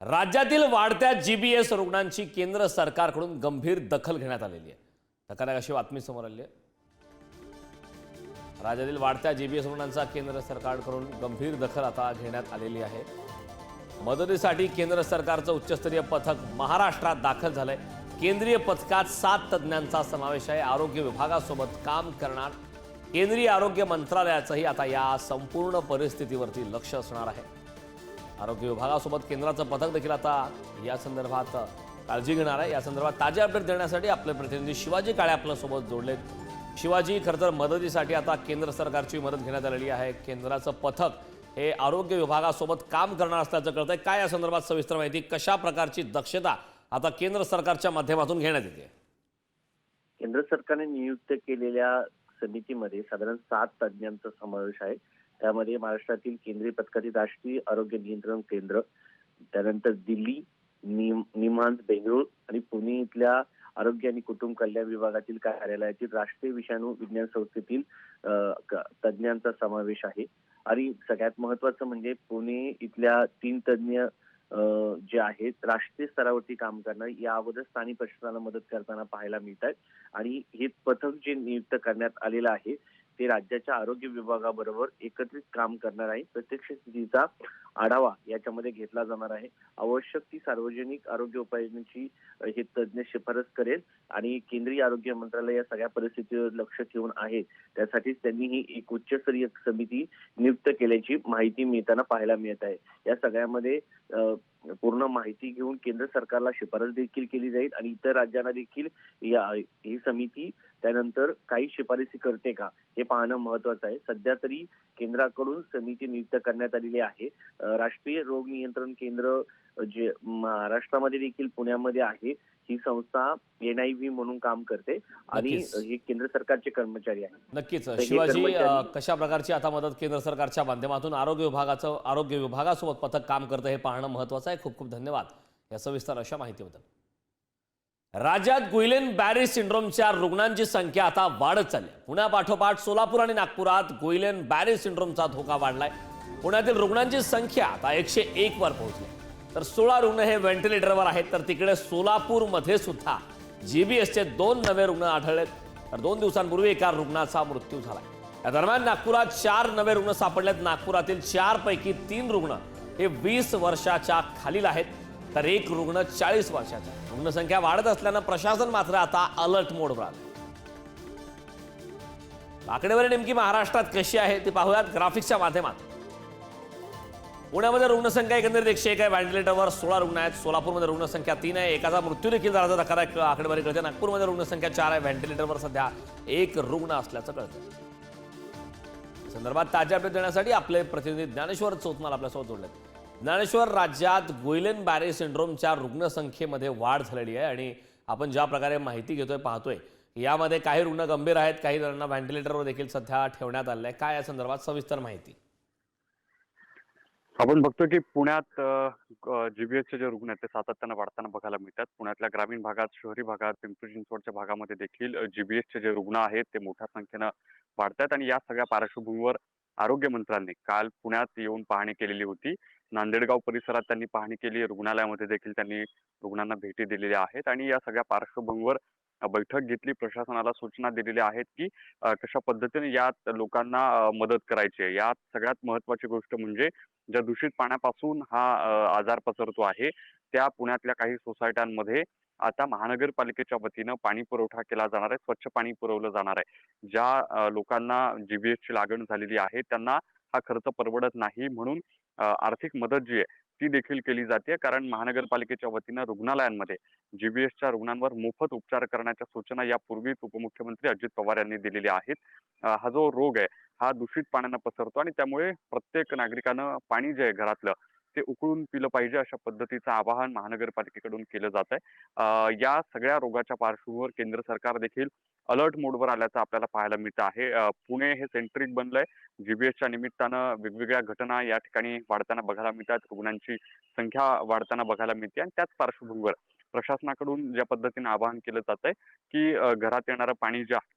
राज्यातील वाढत्या जीबीएस रुग्णांची केंद्र सरकारकडून गंभीर दखल घेण्यात आलेली आहे. धक्कादायक अशी बातमी समोर आली आहे. राज्यातील वाढत्या जीबीएस रुग्णांचा केंद्र सरकारकडून गंभीर दखल आता घेण्यात आलेली आहे. मदतीसाठी केंद्र सरकारचं उच्चस्तरीय पथक महाराष्ट्रात दाखल झालंय. केंद्रीय पथकात 7 तज्ज्ञांचा समावेश आहे. आरोग्य विभागासोबत काम करणार केंद्रीय आरोग्य मंत्रालयाचंही आता या संपूर्ण परिस्थितीवरती लक्ष असणार आहे. आरोग्य विभागासोबत केंद्राचं पथक देखील आता या संदर्भात काळजी घेणार आहे. या संदर्भात ताजे अपडेट देण्यासाठी आपले प्रतिनिधी शिवाजी काळे आपल्यासोबत जोडलेत. शिवाजी, खरं तर मदतीसाठी आता केंद्र सरकारची मदत घेण्यात आलेली आहे. केंद्राचं पथक हे आरोग्य विभागासोबत काम करणार असल्याचं कळतंय. काय या संदर्भात सविस्तर माहिती, कशा प्रकारची दक्षता आता केंद्र सरकारच्या माध्यमातून घेण्यात येते? केंद्र सरकारने नियुक्त केलेल्या समितीमध्ये साधारण 7 तज्ज्ञांचा समावेश आहे. त्यामध्ये महाराष्ट्रातील केंद्रीय पथकातील राष्ट्रीय आरोग्य नियंत्रण केंद्र, त्यानंतर दिल्ली, निमहांस, बेंगळूर आणि पुणे इथल्या आरोग्य आणि कुटुंब कल्याण विभागातील कार्यालयातील राष्ट्रीय विषाणू विज्ञान संस्थेतील तज्ज्ञांचा समावेश आहे. आणि सगळ्यात महत्वाचं म्हणजे पुणे इथल्या 3 तज्ज्ञ जे आहेत राष्ट्रीय स्तरावरती काम करणार, या अगोदर स्थानिक प्रशासनाला मदत करताना पाहायला मिळतात. आणि हे पथक जे नियुक्त करण्यात आलेलं आहे ते राज्याच्या आरोग्य विभागाबरोबर एकत्रित काम करणार आहे. प्रत्यक्ष स्थितीचा आढावा याच्यामध्ये घेतला जाणार आहे. आवश्यक ती सार्वजनिक आरोग्य उपाययोजनांची हे तज्ज्ञ शिफारस करेल आणि केंद्रीय आरोग्य मंत्रालय या सगळ्या परिस्थितीवर लक्ष ठेवून आहे. त्यासाठीच त्यांनी ही एक उच्चस्तरीय समिती नियुक्त केल्याची माहिती मिळताना पाहायला मिळत आहे. या सगळ्यामध्ये पूर्ण माहिती घेऊन केंद्र सरकारला शिफारस देखील केली जाईल आणि इतर राज्यांना देखील ही समिती त्यानंतर काही शिफारसी करते का हे पाहणं महत्वाचं आहे. सध्या तरी केंद्राकडून समिती नियुक्त करण्यात आलेली आहे. राष्ट्रीय रोग नियंत्रण केंद्र जे महाराष्ट्रामध्ये देखील पुण्यामध्ये आहे, ही संस्था NIV म्हणून काम करते आणि हे केंद्र सरकारचे कर्मचारी आहेत. नक्कीच शिवाजी, कशा प्रकारची आता मदत केंद्र सरकारच्या माध्यमातून आरोग्य विभागासोबत पथक काम करतं हे पाहणं महत्वाचं आहे. खूप खूप धन्यवाद या सविस्तर अशा माहितीबद्दल. राज्यात गुइलेन बॅरी सिंड्रोमच्या रुग्णांची संख्या आता वाढत चालली आहे. पुण्यापाठोपाठ सोलापूर आणि नागपुरात गुइलेन बॅरी सिंड्रोमचा धोका वाढलाय. पुण्यातील रुग्णांची संख्या आता 101 वर पोहोचली, तर 16 रुग्ण हे व्हेंटिलेटरवर आहेत. तर तिकडे सोलापूरमध्ये सुद्धा जीबीएसचे 2 नवे रुग्ण आढळलेत. तर 2 दिवसांपूर्वी एका रुग्णाचा मृत्यू झाला. या दरम्यान नागपुरात 4 नवे रुग्ण सापडलेत. नागपुरातील 4 पैकी 3 रुग्ण हे 20 वर्षाच्या खालील आहेत, तर 1 रुग्ण 40 वर्षाचा. रुग्णसंख्या वाढत असल्यानं प्रशासन मात्र आता अलर्ट मोडवर आलं. आकडेवारी नेमकी महाराष्ट्रात कशी आहे ते पाहूयात ग्राफिक्सच्या माध्यमात. पुण्यामध्ये रुग्णसंख्या एकंदरीत 101 आहे. व्हेंटिलेटरवर 16 रुग्ण आहेत. सोलापूरमध्ये रुग्णसंख्या 3 आहे. एकाचा मृत्यू देखील झाल्याचा धक्कादायक आकडेवारी कळते. नागपूरमध्ये रुग्णसंख्या 4 आहे. व्हेंटिलेटरवर सध्या 1 रुग्ण असल्याचं कळतं. संदर्भात ताजे अपडेट देण्यासाठी आपले प्रतिनिधी ज्ञानेश्वर चौतमाल आपल्यासोबत जोडले. ज्ञानेश्वर, राज्यात गुइलेन बॅरी सिंड्रोमच्या रुग्णसंख्येमध्ये वाढ झालेली आहे आणि आपण ज्या प्रकारे माहिती घेतोय पाहतोय यामध्ये काही रुग्ण गंभीर आहेत, काही जणांना व्हेंटिलेटरवर देखील सध्या ठेवण्यात आले आहे. काय या संदर्भात सविस्तर माहिती? आपण बघतो की पुण्यात जीबीएसचे जे रुग्ण आहेत ते सातत्यानं वाढताना बघायला मिळतात. पुण्यातल्या ग्रामीण भागात, शहरी भागात, पिंपरी चिंचवडच्या भागामध्ये देखील जीबीएसचे जे रुग्ण आहेत ते मोठ्या संख्येनं वाढतात. आणि या सगळ्या पार्श्वभूमीवर आरोग्य मंत्र्यांनी काल पुण्यात येऊन पाहणी केलेली होती. नांदेडगाव परिसरात त्यांनी पाहणी केली. रुग्णालयामध्ये देखील त्यांनी रुग्णांना भेटी दिलेल्या आहेत आणि या सगळ्या पार्श्वभूमीवर बैठक घेतली. प्रशासनाला सूचना दिलेल्या आहेत की कशा पद्धतीने यात लोकांना मदत करायची आहे. यात सगळ्यात महत्वाची गोष्ट म्हणजे ज्या दूषित पाण्यापासून हा आजार पसरतो आहे त्या पुण्यातल्या काही सोसायट्यांमध्ये आता महानगरपालिकेच्या वतीनं पाणी पुरवठा केला जाणार आहे. स्वच्छ पाणी पुरवलं जाणार आहे. ज्या लोकांना जीबीएसची लागण झालेली आहे त्यांना हा खर्च परवडत नाही, म्हणून आर्थिक मदत जी आहे ती देखील केली जाते. कारण महानगरपालिकेच्या वतीनं रुग्णालयांमध्ये जीबीएसच्या रुग्णांवर मोफत उपचार करण्याच्या सूचना यापूर्वीच उपमुख्यमंत्री अजित पवार यांनी दिलेल्या आहेत. हा जो रोग आहे हा दूषित पाण्यानं पसरतो आणि त्यामुळे प्रत्येक नागरिकानं पाणी जे आहे घरातलं ते उकळून पिलं पाहिजे, अशा पद्धतीचं आवाहन महानगरपालिकेकडून केलं जात आहे. या सगळ्या रोगाच्या पार्श्वभूमीवर केंद्र सरकार देखील अलर्ट मोडवर आल्याचं आपल्याला पाहायला मिळतं आहे. पुणे हे सेंट्रिक बनलंय. जीबीएसच्या निमित्तानं वेगवेगळ्या घटना या ठिकाणी वाढताना बघायला मिळतात. रुग्णांची संख्या वाढताना बघायला मिळते आणि त्याच पार्श्वभूमीवर प्रशासनाकडून ज्या पद्धतीने आवाहन केलं जात आहे की घरात येणारं पाणी जे आहे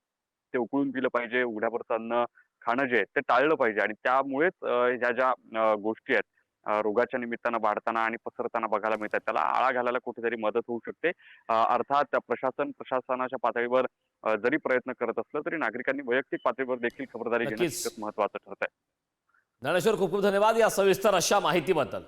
ते उकळून पिलं पाहिजे, उघड्यावरचं अन्न खाणं जे आहे ते टाळलं पाहिजे. आणि त्यामुळेच ह्या ज्या गोष्टी आहेत रोगाच्या निमित्तानं वाढताना आणि पसरताना बघायला मिळतात, त्याला आळा घालायला कुठेतरी मदत होऊ शकते. अर्थात प्रशासनाच्या पातळीवर जरी प्रयत्न करत असलं तरी नागरिकांनी वैयक्तिक पातळीवर देखील खबरदारी घेणं नक्कीच. तितकंच महत्त्वाचं ठरत आहे. ज्ञानेश्वर, खूप खूप धन्यवाद या सविस्तर अशा माहितीबद्दल.